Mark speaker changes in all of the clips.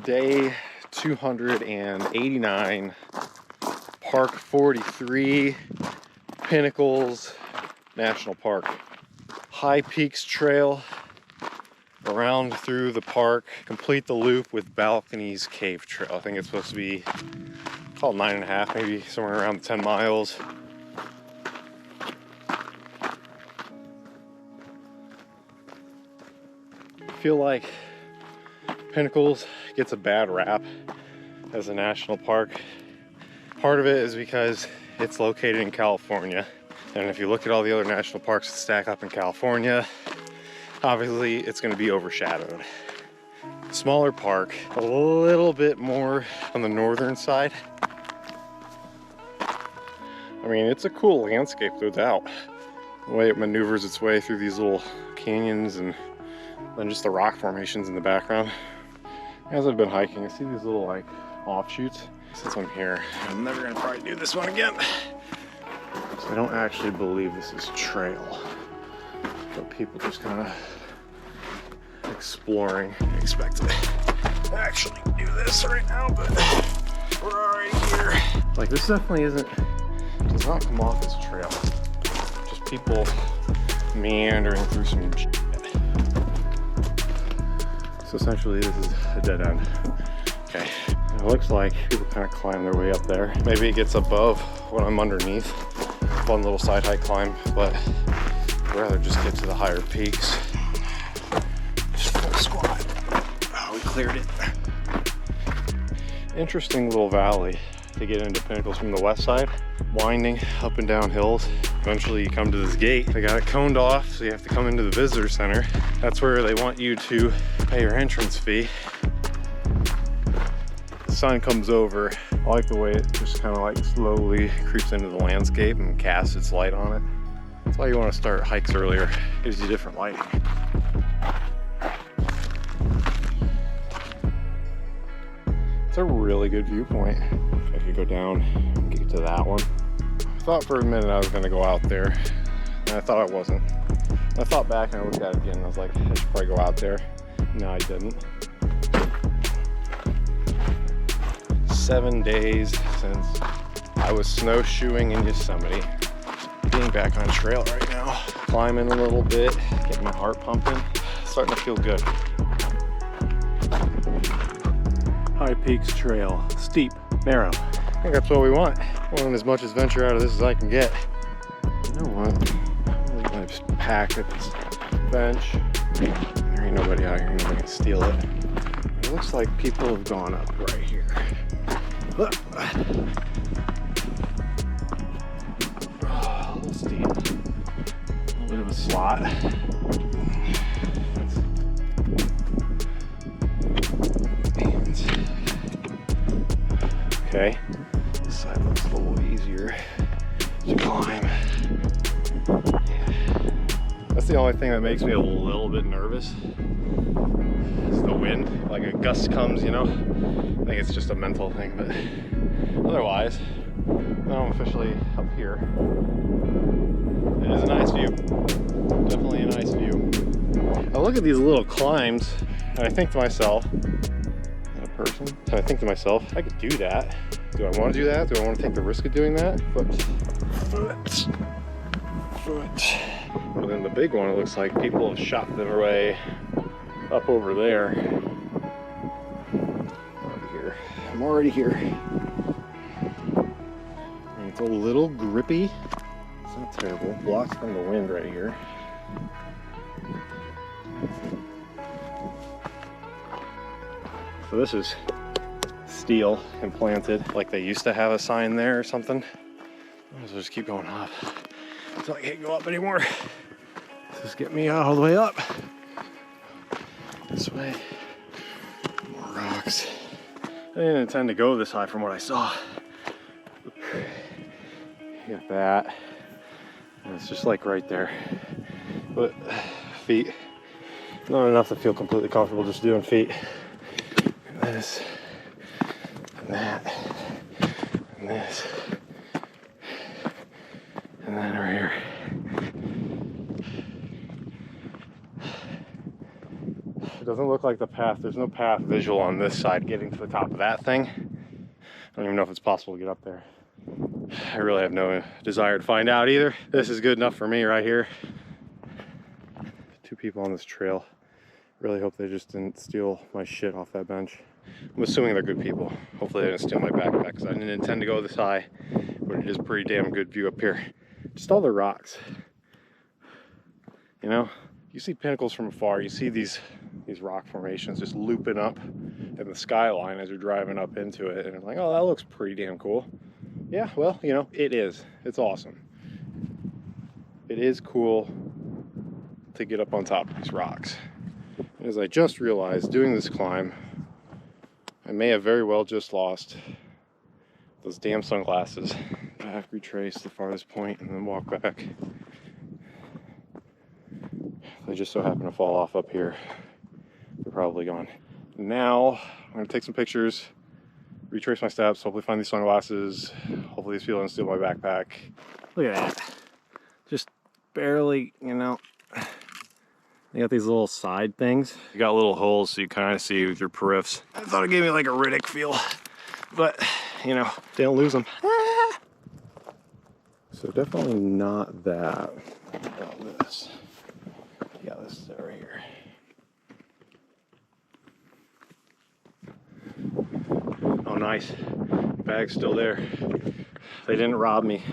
Speaker 1: Day 289, Park 43, Pinnacles National Park. High Peaks Trail, around through the park, complete the loop with Balconies Cave Trail. I think it's supposed to be called 9.5, maybe somewhere around 10 miles. I feel like Pinnacles gets a bad rap as a national park. Part of it is because it's located in California, and if you look at all the other national parks that stack up in California, obviously it's going to be overshadowed. Smaller park, a little bit more on the northern side. I mean, it's a cool landscape, no doubt. The way it maneuvers its way through these little canyons and then just the rock formations in the background. As I've been hiking, I see these little like offshoots. Since I'm here, I'm never gonna probably do this one again. So I don't actually believe this is trail, but people just kind of exploring. I expect to actually do this right now, but we're already here. Like, this definitely does not come off as a trail. Just people meandering through some shit. So essentially this is a dead end. Okay, it looks like people kind of climb their way up there. Maybe it gets above what I'm underneath. One little side hike climb, but I'd rather just get to the higher peaks. Just full squat. Oh, we cleared it. Interesting little valley to get into Pinnacles from the west side. Winding up and down hills. Eventually you come to this gate. They got it coned off, so you have to come into the visitor center. That's where they want you to pay your entrance fee. The sun comes over. I like the way it just kind of like slowly creeps into the landscape and casts its light on it. That's why you want to start hikes earlier. It gives you different lighting. It's a really good viewpoint. I could go down and get to that one. I thought for a minute I was gonna go out there, and I thought I wasn't. I thought back and I looked at it again and I was like, I should probably go out there. No, I didn't. 7 days since I was snowshoeing in Yosemite. Being back on trail right now. Climbing a little bit, getting my heart pumping. Starting to feel good. High Peaks Trail, steep, narrow. I think that's what we want. I want as much adventure out of this as I can get. You know what? I'm gonna just pack at this bench. There ain't nobody out here, nobody can steal it. It looks like people have gone up right here. Oh, a little steep. A little bit of a slot. Okay, this side looks a little easier to climb. Yeah. That's the only thing that makes me a little bit nervous. Is the wind. Like a gust comes, you know. I think it's just a mental thing, but otherwise, now I'm officially up here. It is a nice view. Definitely a nice view. I look at these little climbs and I think to myself, person. So I think to myself, I could do that. Do I want to do that? Do I want to take the risk of doing that? Foot. But then the big one, it looks like people have shot their way up over there. I'm already here. And it's a little grippy. It's not terrible. Blocks from the wind right here. So this is steel implanted, like they used to have a sign there or something. So just keep going up until I can't go up anymore. Just get me all the way up. This way. More rocks. I didn't intend to go this high from what I saw. You got that. And it's just like right there. But feet, not enough to feel completely comfortable just doing feet. This and that and this and then right here. It doesn't look like the path. There's no path visual on this side getting to the top of that thing. I don't even know if it's possible to get up there. I really have no desire to find out either. This is good enough for me right here. 2 people on this trail. Really hope they just didn't steal my shit off that bench. I'm assuming they're good people. Hopefully they didn't steal my backpack because I didn't intend to go this high, but it is a pretty damn good view up here. Just all the rocks. You know, you see Pinnacles from afar, you see these rock formations just looping up in the skyline as you're driving up into it, and it's like, oh, that looks pretty damn cool. Yeah, well, you know, it is. It's awesome. It is cool to get up on top of these rocks. And as I just realized doing this climb, I may have very well just lost those damn sunglasses. I have to retrace the farthest point and then walk back. They just so happen to fall off up here. They're probably gone. Now, I'm gonna take some pictures, retrace my steps, hopefully find these sunglasses, hopefully these people don't steal my backpack. Look at that. Just barely, you know. They got these little side things. You got little holes so you kind of see with your periffs. I thought it gave me like a Riddick feel, but you know, they don't lose them. So definitely not that. What about this? Yeah, this is it right here. Oh, nice. Bag's still there. They didn't rob me.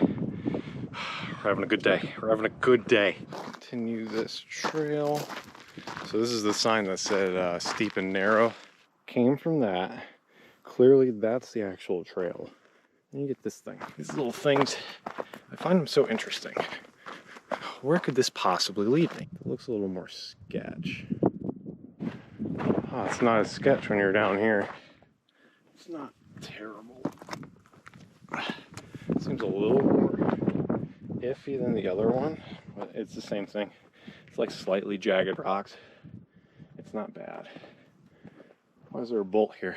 Speaker 1: We're having a good day. We're having a good day. Continue this trail. So this is the sign that said steep and narrow. Came from that. Clearly that's the actual trail. And you get this thing. These little things, I find them so interesting. Where could this possibly lead me? It looks a little more sketch. Oh, it's not as sketch when you're down here. It's not terrible. It seems a little more iffy than the other one, but it's the same thing. It's like slightly jagged rocks. It's not bad. Why is there a bolt here?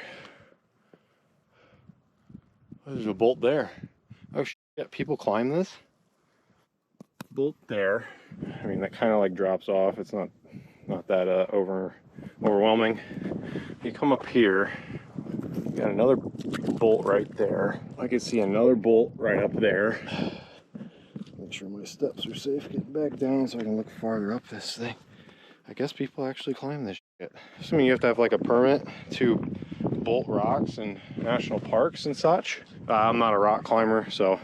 Speaker 1: There's a bolt there. Oh shit, people climb this? Bolt there. I mean, that kind of like drops off. It's not that overwhelming. You come up here, you got another bolt right there. I can see another bolt right up there. Make sure my steps are safe getting back down so I can look farther up this thing. I guess people actually climb this shit. Assuming you have to have like a permit to bolt rocks in national parks and such. I'm not a rock climber, so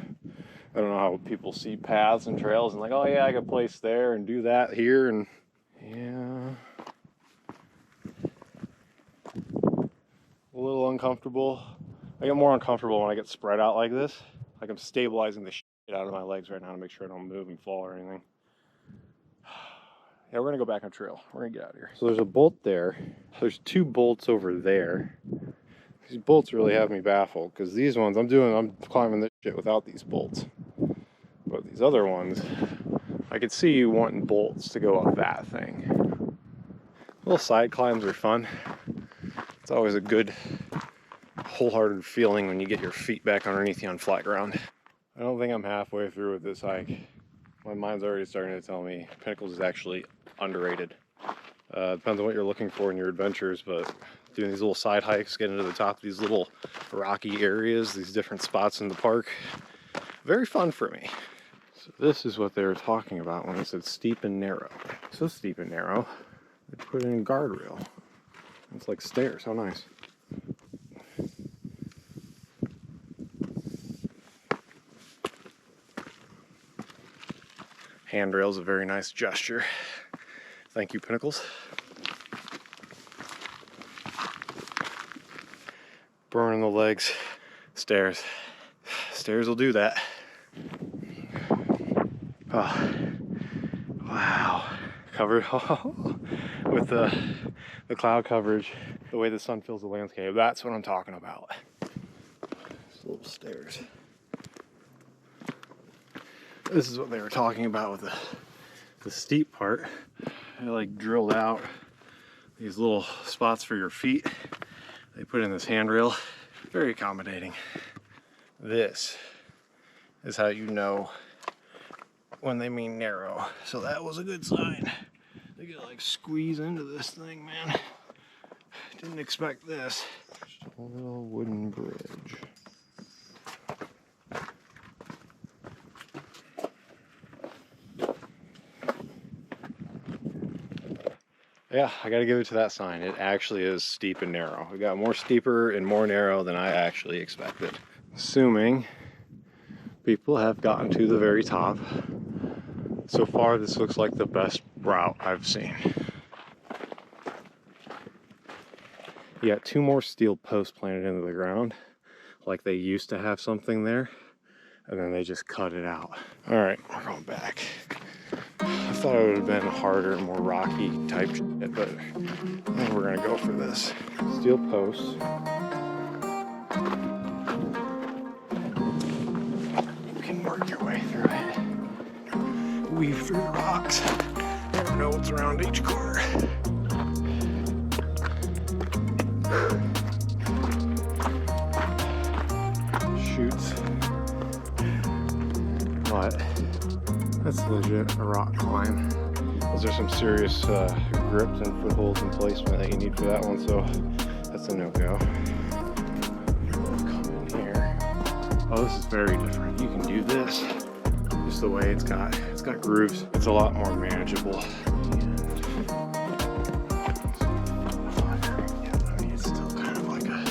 Speaker 1: I don't know how people see paths and trails and like, oh yeah, I could place there and do that here, and yeah. A little uncomfortable. I get more uncomfortable when I get spread out like this. Like I'm stabilizing the shit out of my legs right now to make sure I don't move and fall or anything. Yeah, we're gonna go back on trail. We're gonna get out of here. So there's a bolt there. There's 2 bolts over there. These bolts really have me baffled because these ones I'm climbing this shit without these bolts. But these other ones, I could see you wanting bolts to go up that thing. Little side climbs are fun. It's always a good, wholehearted feeling when you get your feet back underneath you on flat ground. I don't think I'm halfway through with this hike. My mind's already starting to tell me Pinnacles is actually underrated. Depends on what you're looking for in your adventures, but doing these little side hikes, getting to the top of these little rocky areas, these different spots in the park, very fun for me. So this is what they were talking about when they said steep and narrow. So steep and narrow, they put in a guardrail. It's like stairs, how nice. Handrail is a very nice gesture. Thank you, Pinnacles. Burning the legs. Stairs. Stairs will do that. Oh, wow. Covered with the cloud coverage, the way the sun fills the landscape. That's what I'm talking about. These little stairs. This is what they were talking about with the steep part. They like drilled out these little spots for your feet. They put in this handrail. Very accommodating. This is how you know when they mean narrow. So that was a good sign. They gotta like squeeze into this thing, man. Didn't expect this. Just a little wooden bridge. Yeah, I gotta give it to that sign. It actually is steep and narrow. It got more steeper and more narrow than I actually expected. Assuming people have gotten to the very top. So far, this looks like the best route I've seen. You got 2 more steel posts planted into the ground, like they used to have something there, and then they just cut it out. All right, we're going back. I thought it would have been harder, more rocky type shit, but I think we're gonna go for this. Steel posts. You can work your way through it. Weave through the rocks. Never know what's around each corner. Shoots. But that's legit a rock climb. Those are some serious grips and footholds and placement that you need for that one, so that's a no-go. Come in here. Oh, this is very different. You can do this just the way it's got grooves. It's a lot more manageable. It's still kind of like a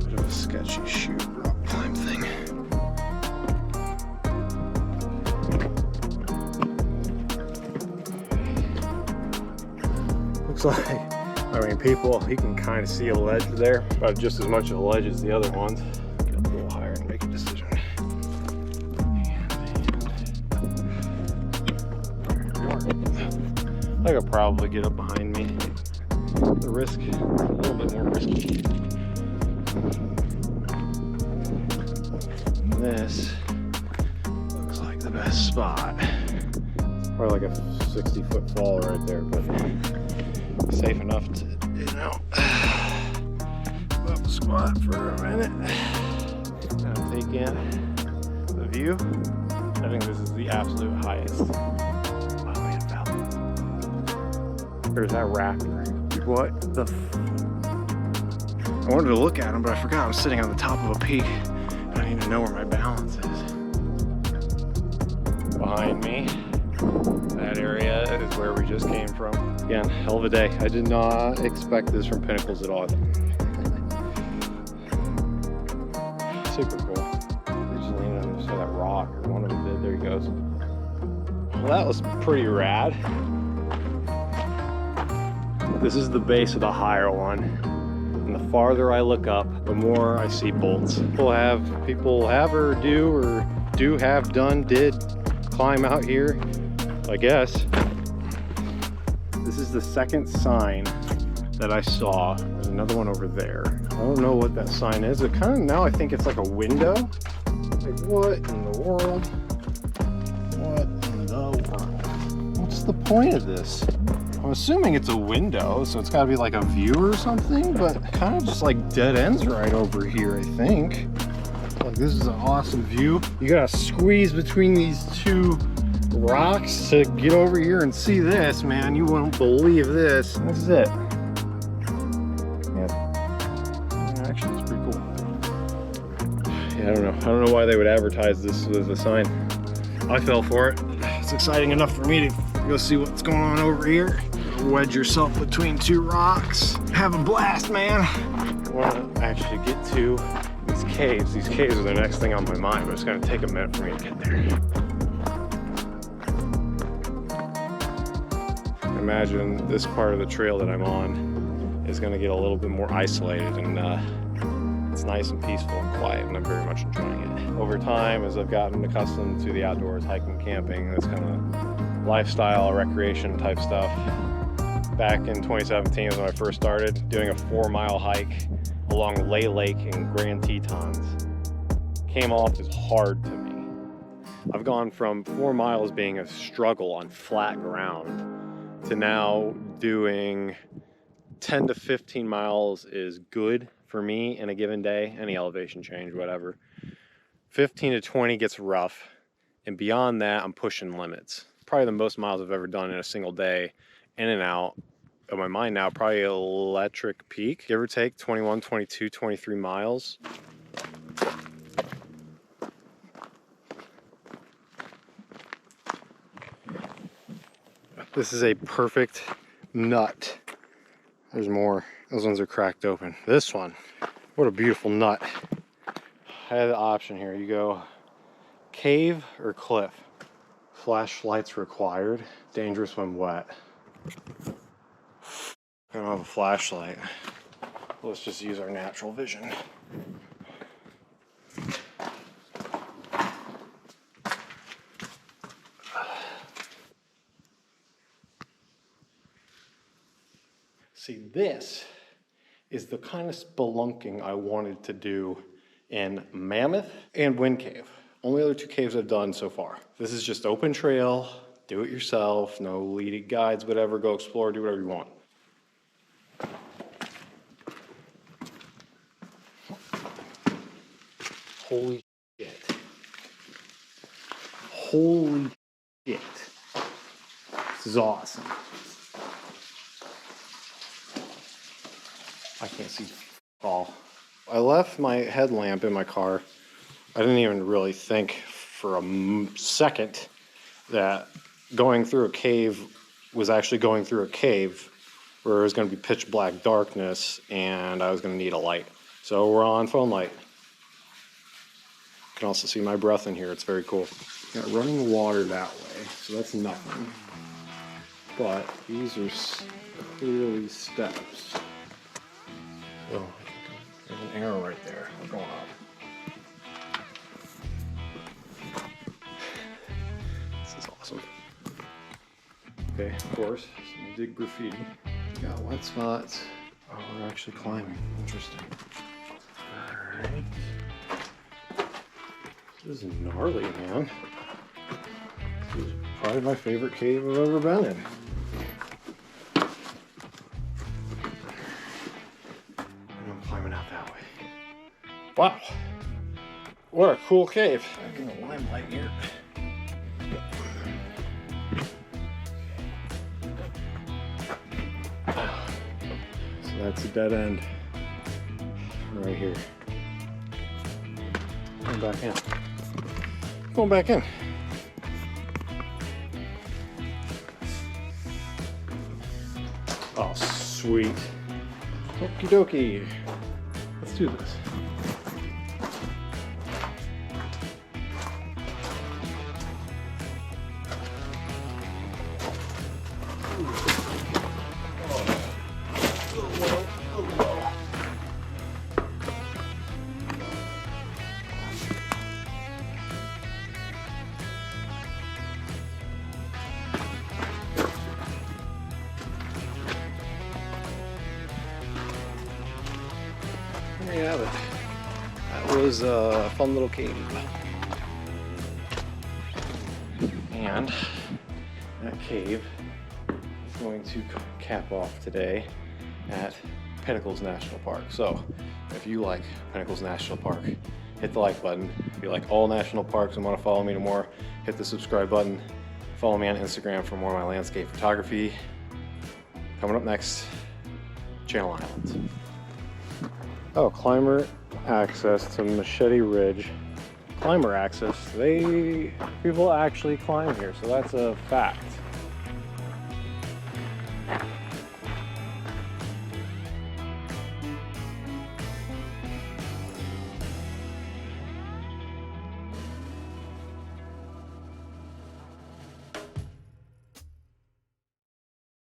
Speaker 1: bit of a sketchy shoot rock climb thing. Looks like, I mean, people, you can kind of see a ledge there, about just as much of a ledge as the other ones. Get up a little higher and make a decision. I could probably get up behind me. The risk, a little bit more risky. This looks like the best spot. It's probably like a 60-foot fall right there, but safe enough to, you know, up squat for a minute. Kind of take in the view. I think this is the absolute highest. Oh man, there's that raptor. What the I wanted to look at him, but I forgot I was sitting on the top of a peak. I need to know where my balance is. Behind me, that area is where we just came from. Again, hell of a day. I did not expect this from Pinnacles at all. Super cool. They just leaned on that rock, or one of them did. There he goes. Well, that was pretty rad. This is the base of the higher one. And the farther I look up, the more I see bolts. People have or do have done, did climb out here, I guess. This is the second sign that I saw. There's another one over there. I don't know what that sign is. It kind of, now I think it's like a window. Like, what in the world? What in the world? What's the point of this? I'm assuming it's a window, so it's gotta be like a view or something, but kind of just like dead ends right over here, I think. Like, this is an awesome view. You gotta squeeze between these two rocks to get over here and see this, man. You won't believe this. This is it. Yeah, actually, it's pretty cool. Yeah, I don't know why they would advertise this as a sign. I fell for it. It's exciting enough for me to go see what's going on over here. Wedge yourself between two rocks. Have a blast, man. I want to actually get to these caves. These caves are the next thing on my mind, but it's going to take a minute for me to get there. Imagine this part of the trail that I'm on is going to get a little bit more isolated, and it's nice and peaceful and quiet, and I'm very much enjoying it. Over time, as I've gotten accustomed to the outdoors, hiking, camping, this kind of lifestyle, recreation type stuff. Back in 2017 was when I first started doing a 4-mile hike along Lay Lake in Grand Tetons. Came off as hard to me. I've gone from 4 miles being a struggle on flat ground to now doing 10 to 15 miles is good for me in a given day, any elevation change, whatever. 15 to 20 gets rough, and beyond that, I'm pushing limits. Probably the most miles I've ever done in a single day, in and out, in my mind now, probably Electric Peak, give or take 21, 22, 23 miles. This is a perfect nut. There's more. Those ones are cracked open. This one, what a beautiful nut. I had the option here. You go cave or cliff. Flashlights required. Dangerous when wet. I don't have a flashlight. Let's just use our natural vision. See, this is the kind of spelunking I wanted to do in Mammoth and Wind Cave. Only other two caves I've done so far. This is just open trail, do it yourself, no leading guides, whatever, go explore, do whatever you want. Holy shit. Holy shit. This is awesome. I can't see all. I left my headlamp in my car. I didn't even really think for a second that going through a cave was actually going through a cave where it was going to be pitch black darkness and I was going to need a light. So we're on phone light. You can also see my breath in here. It's very cool. Got running water that way, so that's nothing. But these are clearly steps. Oh, there's an arrow right there. We're going up. This is awesome. Okay, of course, some dig graffiti. Got wet spots. Oh, we're actually climbing. Interesting. Alright. This is gnarly, man. This is probably my favorite cave I've ever been in. Wow, what a cool cave. I'm getting a limelight here. So that's a dead end right here. Going back in. Going back in. Oh, sweet. Okie dokie. Let's do this. There you have it. That was a fun little cave. And that cave is going to cap off today at Pinnacles National Park. So if you like Pinnacles National Park, hit the like button. If you like all national parks and want to follow me more, hit the subscribe button. Follow me on Instagram for more of my landscape photography. Coming up next, Channel Islands. Oh, climber access to Machete Ridge. Climber access. People actually climb here, so that's a fact.